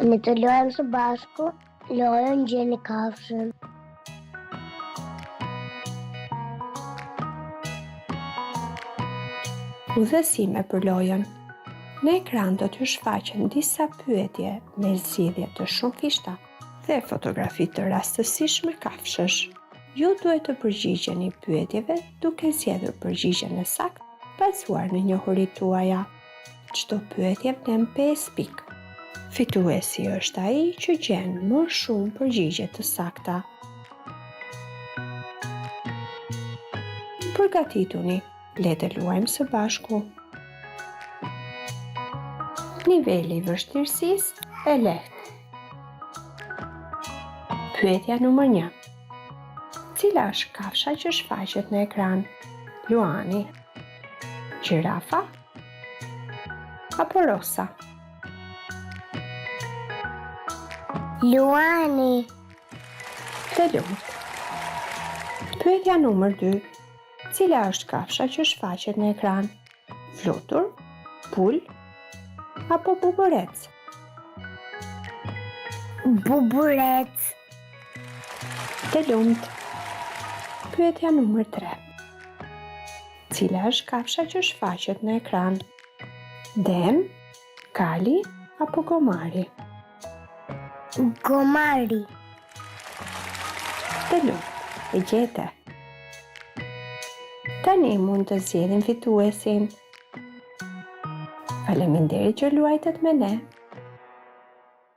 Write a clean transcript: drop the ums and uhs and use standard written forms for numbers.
Ne të luajmë së bashku, lojën gjeni kafshën. Udhësime për lojën. Në ekran do t'ju shfaqen disa pyetje me zgjidhje të shumëfishta dhe fotografi të rastësishme kafshësh. Ju duhet të përgjigjeni pyetjeve duke zgjedhur përgjigjen e saktë bazuar në njohuritë tuaja. Çdo pyetje vlen 5 pikë. Fituesi është ai që gjen më shumë përgjigje të sakta. Përgatituni, le të luajmë së bashku. Niveli i vështirësisë e lehtë. Pyetja numër 1. Cila është kafsha që shfaqet në ekran? Luani, gjirafa apo rosa? Luani. Të lumt. Pyetja numër 2. Cila është kafsha që shfaqet në ekran? Flutur, pul apo buburec? Buburec. Të lumt. Pyetja numër 3. Cila është kafsha që shfaqet në ekran? Dem, kali apo gomari? Gomari. Të lumt, e gjete. Tani mund të zgjedhin fituesin. Faleminderit që luajtët me ne.